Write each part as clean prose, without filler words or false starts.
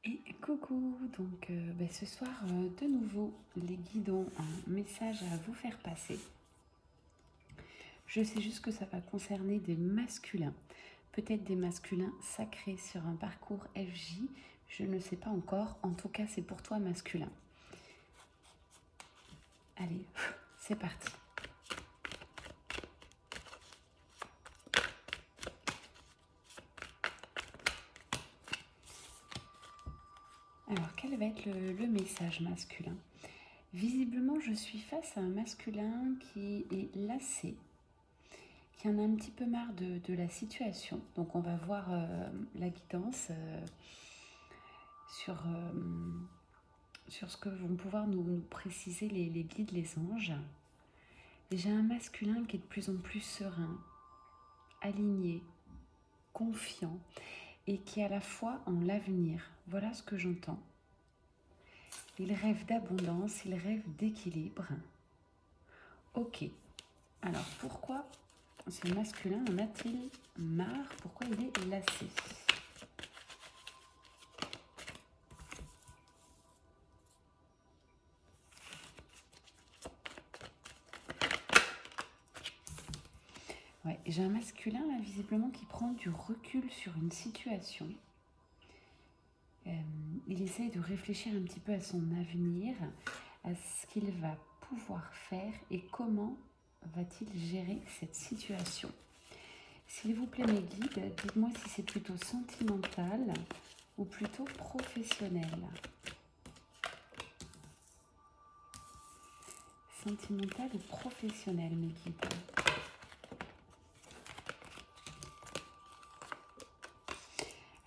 Et coucou, donc ce soir, de nouveau, les guides ont un message à vous faire passer. Je sais juste que ça va concerner des masculins, peut-être des masculins sacrés sur un parcours FJ, je ne sais pas encore, en tout cas c'est pour toi masculin. Allez, c'est parti. Alors, quel va être le message masculin? Visiblement, je suis face à un masculin qui est lassé, qui en a un petit peu marre de la situation. Donc on va voir la guidance sur ce que vont pouvoir nous préciser les guides, les anges. Et j'ai un masculin qui est de plus en plus serein, aligné, confiant et qui est à la fois en l'avenir. Voilà ce que j'entends. Il rêve d'abondance, il rêve d'équilibre. Ok. Alors pourquoi ce masculin en a-t-il marre? Pourquoi il est lassé? Ouais, j'ai un masculin là visiblement qui prend du recul sur une situation. Il essaye de réfléchir un petit peu à son avenir, à ce qu'il va pouvoir faire et comment va-t-il gérer cette situation. S'il vous plaît mes guides, dites-moi si c'est plutôt sentimental ou plutôt professionnel. Sentimental ou professionnel mes guides?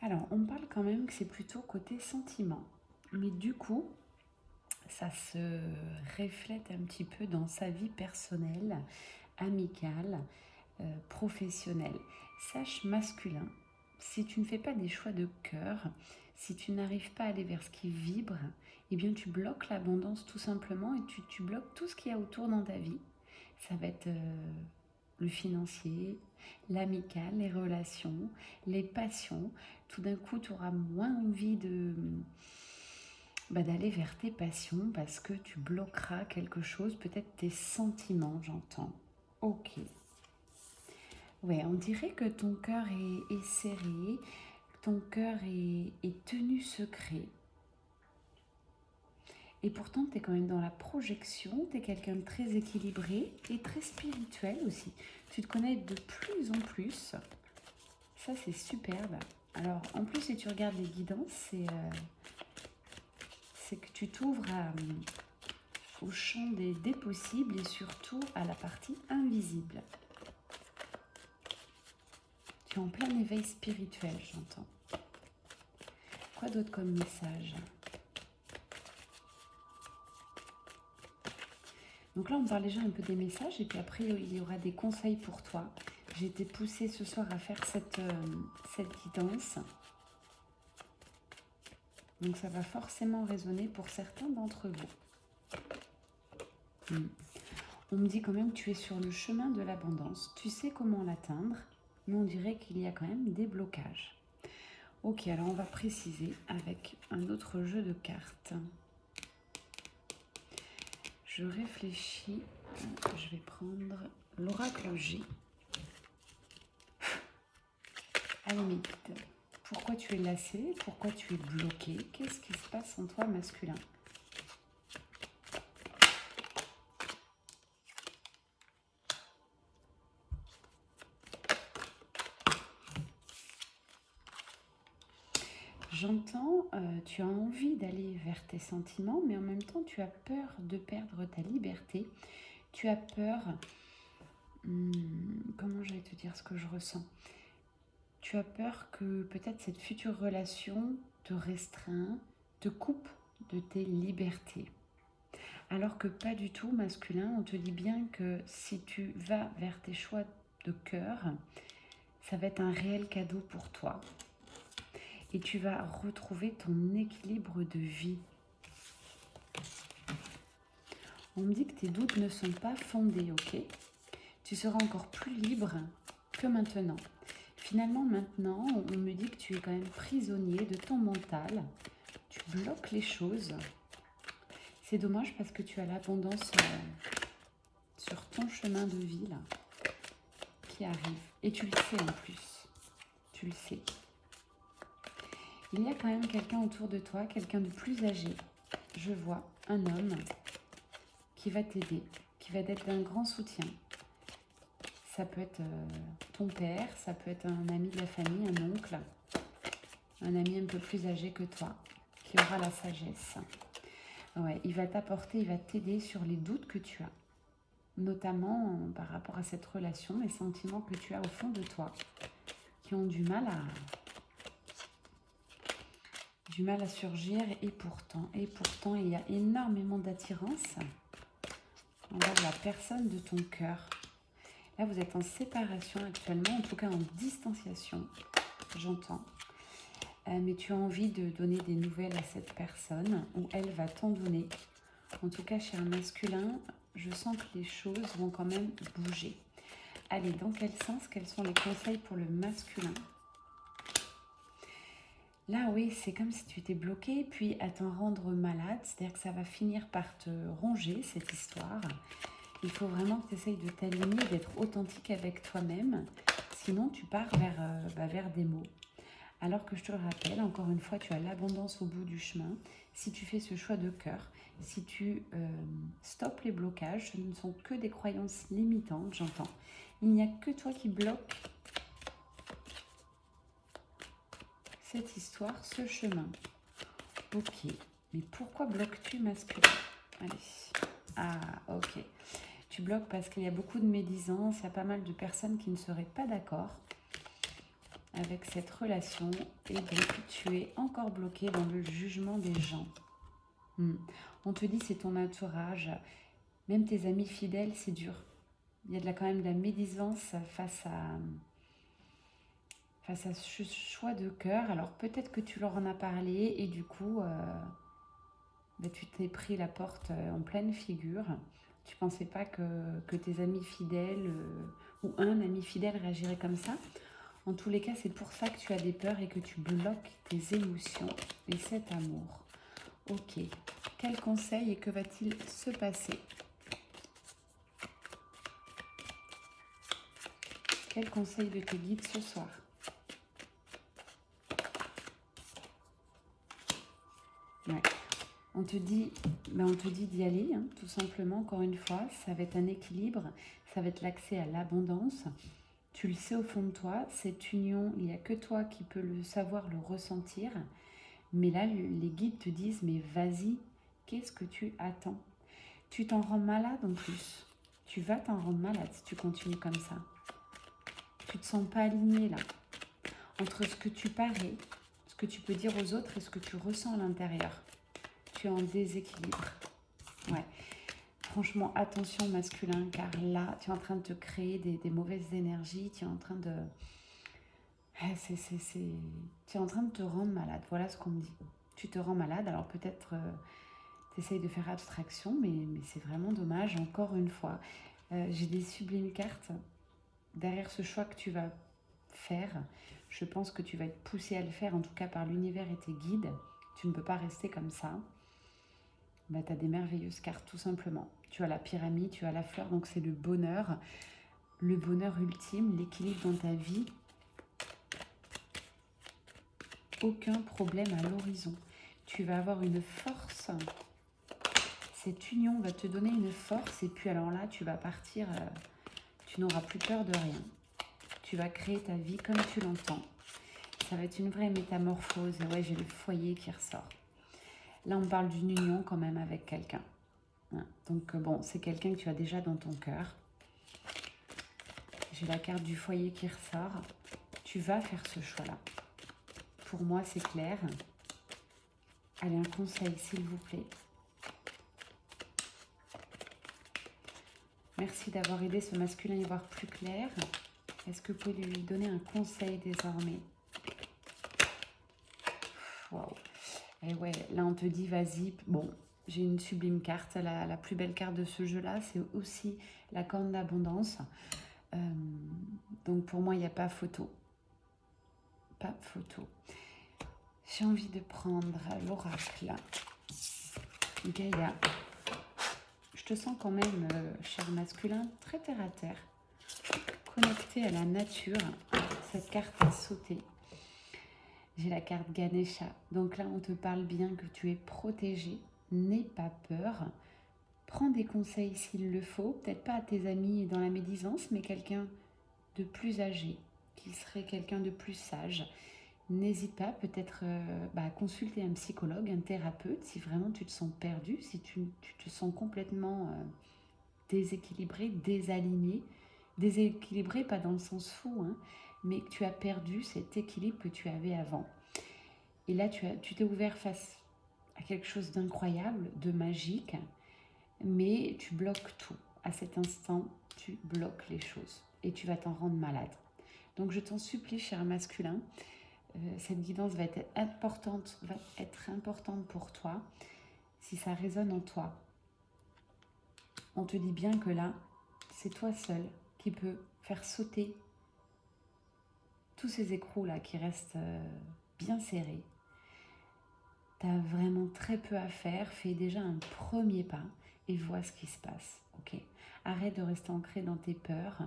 Alors, on parle quand même que c'est plutôt côté sentiment. Mais du coup, ça se reflète un petit peu dans sa vie personnelle, amicale, professionnelle. Sache masculin, si tu ne fais pas des choix de cœur, si tu n'arrives pas à aller vers ce qui vibre, eh bien tu bloques l'abondance tout simplement et tu bloques tout ce qu'il y a autour dans ta vie. Ça va être le financier, l'amical, les relations, les passions. Tout d'un coup, tu auras moins envie d'aller vers tes passions parce que tu bloqueras quelque chose, peut-être tes sentiments, j'entends. Ok. Ouais, on dirait que ton cœur est serré, que ton cœur est tenu secret. Et pourtant, tu es quand même dans la projection, tu es quelqu'un de très équilibré et très spirituel aussi. Tu te connais de plus en plus. Ça, c'est superbe. Alors, en plus, si tu regardes les guidances, c'est que tu t'ouvres au champ des possibles et surtout à la partie invisible. Tu es en plein éveil spirituel, j'entends. Quoi d'autre comme message? Donc là, on parle déjà un peu des messages et puis après, il y aura des conseils pour toi. J'ai été poussée ce soir à faire cette guidance. Donc ça va forcément résonner pour certains d'entre vous. On me dit quand même que tu es sur le chemin de l'abondance. Tu sais comment l'atteindre, mais on dirait qu'il y a quand même des blocages. Ok, alors on va préciser avec un autre jeu de cartes. Je réfléchis. Je vais prendre l'oracle G. Allez mes guides, pourquoi tu es lassé? Pourquoi tu es bloqué? Qu'est-ce qui se passe en toi masculin? J'entends, tu as envie d'aller vers tes sentiments, mais en même temps, tu as peur de perdre ta liberté. Tu as peur, comment je vais te dire ce que je ressens? Tu as peur que peut-être cette future relation te restreint, te coupe de tes libertés. Alors que pas du tout masculin, on te dit bien que si tu vas vers tes choix de cœur, ça va être un réel cadeau pour toi. Et tu vas retrouver ton équilibre de vie. On me dit que tes doutes ne sont pas fondés, ok? Tu seras encore plus libre que maintenant. Finalement, maintenant, on me dit que tu es quand même prisonnier de ton mental, Tu bloques les choses. C'est dommage parce que tu as l'abondance sur ton chemin de vie là, qui arrive. Et tu le sais en plus. Tu le sais. Il y a quand même quelqu'un autour de toi, quelqu'un de plus âgé. Je vois un homme qui va t'aider, qui va être d'un grand soutien. Ça peut être ton père, ça peut être un ami de la famille, un oncle, un ami un peu plus âgé que toi, qui aura la sagesse. Ouais, il va t'apporter, il va t'aider sur les doutes que tu as, notamment par rapport à cette relation, les sentiments que tu as au fond de toi, qui ont du mal à surgir, et pourtant, il y a énormément d'attirance envers la personne de ton cœur. Là, vous êtes en séparation actuellement, en tout cas en distanciation, j'entends. Mais tu as envie de donner des nouvelles à cette personne, ou elle va t'en donner. En tout cas, chez un masculin, je sens que les choses vont quand même bouger. Allez, dans quel sens? Quels sont les conseils pour le masculin? Là, oui, c'est comme si tu t'es bloqué, puis à t'en rendre malade. C'est-à-dire que ça va finir par te ronger, cette histoire. Il faut vraiment que tu essayes de t'aligner, d'être authentique avec toi-même. Sinon, tu pars vers des mots. Alors que je te le rappelle, encore une fois, tu as l'abondance au bout du chemin. Si tu fais ce choix de cœur, si tu stoppes les blocages, ce ne sont que des croyances limitantes, j'entends. Il n'y a que toi qui bloque cette histoire, ce chemin. Ok, mais pourquoi bloques-tu masculin? Allez, ah, ok. Tu bloques parce qu'il y a beaucoup de médisance, il y a pas mal de personnes qui ne seraient pas d'accord avec cette relation, et donc tu es encore bloqué dans le jugement des gens. On te dit c'est ton entourage, même tes amis fidèles, c'est dur. Il y a quand même de la médisance face à ce choix de cœur. Alors peut-être que tu leur en as parlé et du coup tu t'es pris la porte en pleine figure. Tu pensais pas que tes amis fidèles ou un ami fidèle réagirait comme ça. En tous les cas, c'est pour ça que tu as des peurs et que tu bloques tes émotions et cet amour. Ok, quel conseil et que va-t-il se passer? Quel conseil de tes guides ce soir? Ouais. On te dit d'y aller, hein, tout simplement, encore une fois. Ça va être un équilibre, ça va être l'accès à l'abondance. Tu le sais au fond de toi, cette union, il n'y a que toi qui peux le savoir, le ressentir. Mais là, les guides te disent, mais vas-y, qu'est-ce que tu attends? Tu t'en rends malade en plus. Tu vas t'en rendre malade si tu continues comme ça. Tu ne te sens pas aligné là. Entre ce que tu parais, ce que tu peux dire aux autres et ce que tu ressens à l'intérieur. Tu es en déséquilibre. Ouais. Franchement, attention masculin, car là, tu es en train de te créer des mauvaises énergies. Tu es en train de... Tu es en train de te rendre malade. Voilà ce qu'on me dit. Tu te rends malade, alors peut-être tu essayes de faire abstraction, mais c'est vraiment dommage. Encore une fois, j'ai des sublimes cartes. Derrière ce choix que tu vas faire, je pense que tu vas être poussé à le faire, en tout cas par l'univers et tes guides. Tu ne peux pas rester comme ça. Tu as des merveilleuses cartes, tout simplement. Tu as la pyramide, tu as la fleur, donc c'est le bonheur ultime, l'équilibre dans ta vie. Aucun problème à l'horizon. Tu vas avoir une force. Cette union va te donner une force, et puis alors là, tu vas partir, tu n'auras plus peur de rien. Tu vas créer ta vie comme tu l'entends. Ça va être une vraie métamorphose. Ouais, j'ai le foyer qui ressort. Là, on parle d'une union quand même avec quelqu'un. Donc bon, c'est quelqu'un que tu as déjà dans ton cœur. J'ai la carte du foyer qui ressort. Tu vas faire ce choix-là. Pour moi, c'est clair. Allez, un conseil, s'il vous plaît. Merci d'avoir aidé ce masculin à y voir plus clair. Est-ce que vous pouvez lui donner un conseil désormais? Waouh. Et ouais, là on te dit vas-y. Bon, j'ai une sublime carte. La plus belle carte de ce jeu-là, c'est aussi la corne d'abondance. Donc pour moi, il n'y a pas photo. Pas photo. J'ai envie de prendre l'oracle Gaïa. Je te sens quand même, cher masculin, très terre à terre, connecté à la nature. Cette carte a sauté. J'ai la carte Ganesha. Donc là, on te parle bien que tu es protégé. N'aie pas peur. Prends des conseils s'il le faut. Peut-être pas à tes amis dans la médisance, mais quelqu'un de plus âgé, qui serait quelqu'un de plus sage. N'hésite pas peut-être à consulter un psychologue, un thérapeute, si vraiment tu te sens perdu, si tu te sens complètement déséquilibré, désaligné. Déséquilibré, pas dans le sens fou, hein, mais que tu as perdu cet équilibre que tu avais avant. Et là, tu t'es ouvert face à quelque chose d'incroyable, de magique, mais tu bloques tout. À cet instant, tu bloques les choses et tu vas t'en rendre malade. Donc, je t'en supplie, cher masculin, cette guidance va être importante pour toi. Si ça résonne en toi, on te dit bien que là, c'est toi seul qui peux faire sauter tous ces écrous-là qui restent bien serrés. Tu as vraiment très peu à faire. Fais déjà un premier pas et vois ce qui se passe. Ok ? Arrête de rester ancré dans tes peurs.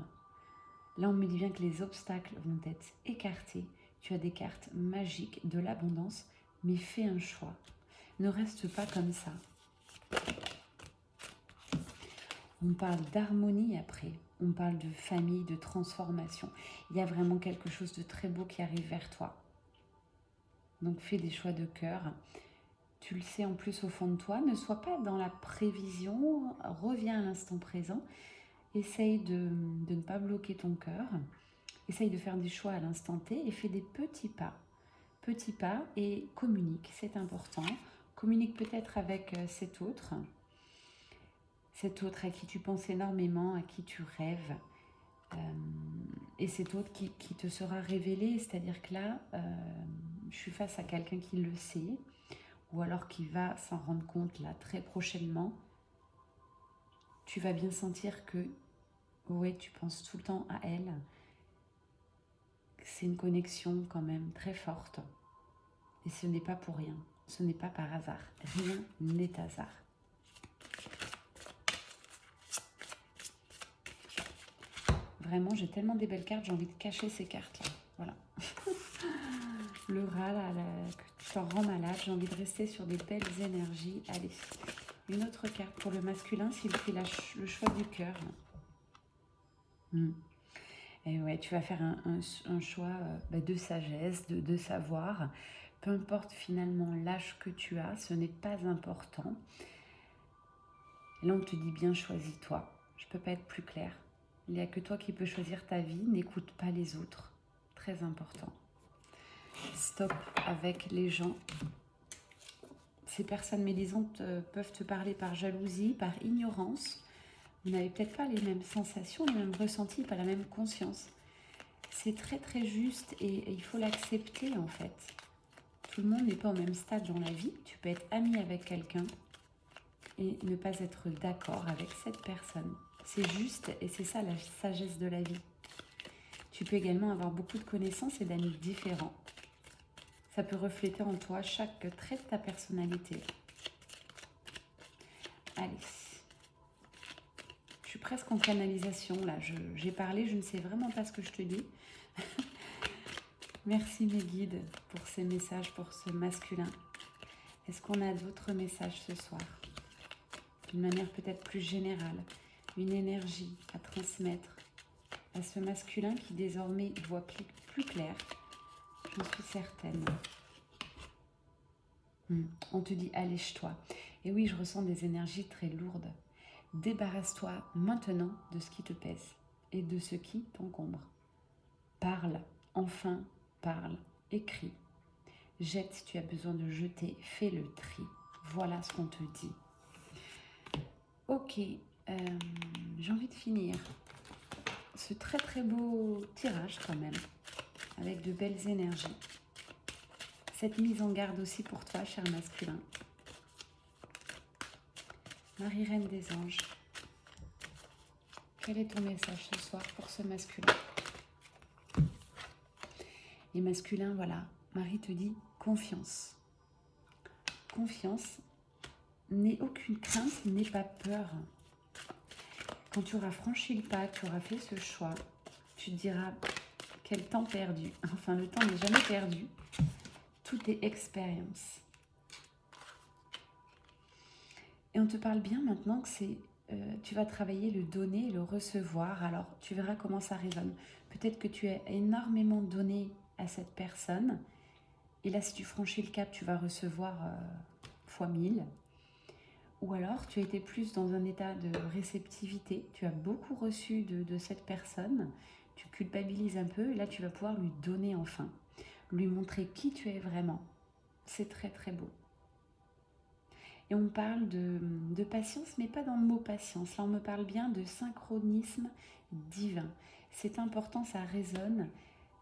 Là, on me dit bien que les obstacles vont être écartés. Tu as des cartes magiques, de l'abondance, mais fais un choix. Ne reste pas comme ça. On parle d'harmonie après. On parle de famille, de transformation. Il y a vraiment quelque chose de très beau qui arrive vers toi. Donc fais des choix de cœur. Tu le sais en plus au fond de toi. Ne sois pas dans la prévision. Reviens à l'instant présent. Essaye de ne pas bloquer ton cœur. Essaye de faire des choix à l'instant T et fais des petits pas. Petits pas et communique, c'est important. Communique peut-être avec cet autre à qui tu penses énormément, à qui tu rêves. Et cet autre qui te sera révélé, c'est-à-dire que là, je suis face à quelqu'un qui le sait, ou alors qui va s'en rendre compte là très prochainement. Tu vas bien sentir que, ouais, tu penses tout le temps à elle. C'est une connexion quand même très forte. Et ce n'est pas pour rien, ce n'est pas par hasard. Rien n'est hasard. Vraiment, j'ai tellement des belles cartes, j'ai envie de cacher ces cartes-là. Voilà. Le rat, là, que tu t'en rends malade, j'ai envie de rester sur des belles énergies. Allez, une autre carte pour le masculin, s'il fait le choix du cœur. Et ouais, tu vas faire un choix de sagesse, de savoir. Peu importe finalement l'âge que tu as, ce n'est pas important. Là, on te dit bien, choisis-toi. Je ne peux pas être plus claire. Il n'y a que toi qui peux choisir ta vie. N'écoute pas les autres. Très important. Stop avec les gens. Ces personnes médisantes peuvent te parler par jalousie, par ignorance. Vous n'avez peut-être pas les mêmes sensations, les mêmes ressentis, pas la même conscience. C'est très très juste et il faut l'accepter en fait. Tout le monde n'est pas au même stade dans la vie. Tu peux être ami avec quelqu'un et ne pas être d'accord avec cette personne. C'est juste et c'est ça la sagesse de la vie. Tu peux également avoir beaucoup de connaissances et d'amis différents. Ça peut refléter en toi chaque trait de ta personnalité. Allez. Je suis presque en canalisation là. J'ai parlé, je ne sais vraiment pas ce que je te dis. Merci mes guides pour ces messages, pour ce masculin. Est-ce qu'on a d'autres messages ce soir ? D'une manière peut-être plus générale, une énergie à transmettre à ce masculin qui désormais voit plus clair, j'en suis certaine. On te dit allège-toi. Et oui, je ressens des énergies très lourdes. Débarrasse-toi maintenant de ce qui te pèse et de ce qui t'encombre. Parle, enfin parle, écris. Jette si tu as besoin de jeter, fais le tri. Voilà ce qu'on te dit. Ok, j'ai envie de finir ce très très beau tirage quand même, avec de belles énergies. Cette mise en garde aussi pour toi, cher masculin. Marie-Reine des Anges, quel est ton message ce soir pour ce masculin ? Et masculin, voilà, Marie te dit, confiance. Confiance, n'aie aucune crainte, n'aie pas peur. Quand tu auras franchi le pas, tu auras fait ce choix, tu te diras quel temps perdu. Enfin, le temps n'est jamais perdu. Tout est expérience. Et on te parle bien maintenant que tu vas travailler le donner et le recevoir. Alors, tu verras comment ça résonne. Peut-être que tu as énormément donné à cette personne. Et là, si tu franchis le cap, tu vas recevoir fois 1000. Ou alors, tu étais plus dans un état de réceptivité. Tu as beaucoup reçu de cette personne. Tu culpabilises un peu. Et là, tu vas pouvoir lui donner enfin. Lui montrer qui tu es vraiment. C'est très, très beau. Et on parle de patience, mais pas dans le mot patience. Là, on me parle bien de synchronisme divin. C'est important, ça résonne.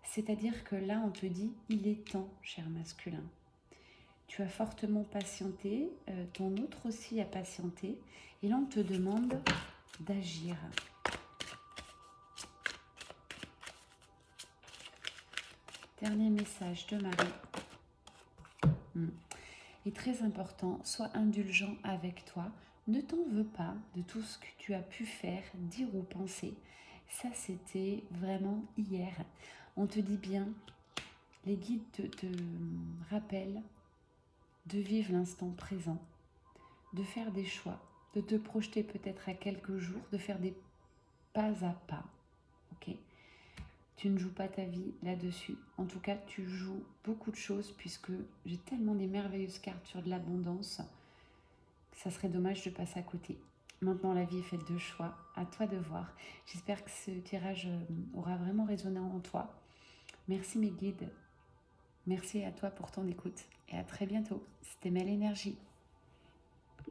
C'est-à-dire que là, on te dit, il est temps, cher masculin. Tu as fortement patienté, ton autre aussi a patienté. Et là, on te demande d'agir. Dernier message de Marie. Et très important, sois indulgent avec toi. Ne t'en veux pas de tout ce que tu as pu faire, dire ou penser. Ça, c'était vraiment hier. On te dit bien, les guides te rappellent de vivre l'instant présent, de faire des choix, de te projeter peut-être à quelques jours, de faire des pas à pas. Ok ? Tu ne joues pas ta vie là-dessus. En tout cas, tu joues beaucoup de choses puisque j'ai tellement des merveilleuses cartes sur de l'abondance que ça serait dommage de passer à côté. Maintenant, la vie est faite de choix. À toi de voir. J'espère que ce tirage aura vraiment résonné en toi. Merci mes guides. Merci à toi pour ton écoute. Et à très bientôt. C'était Mel Énergie.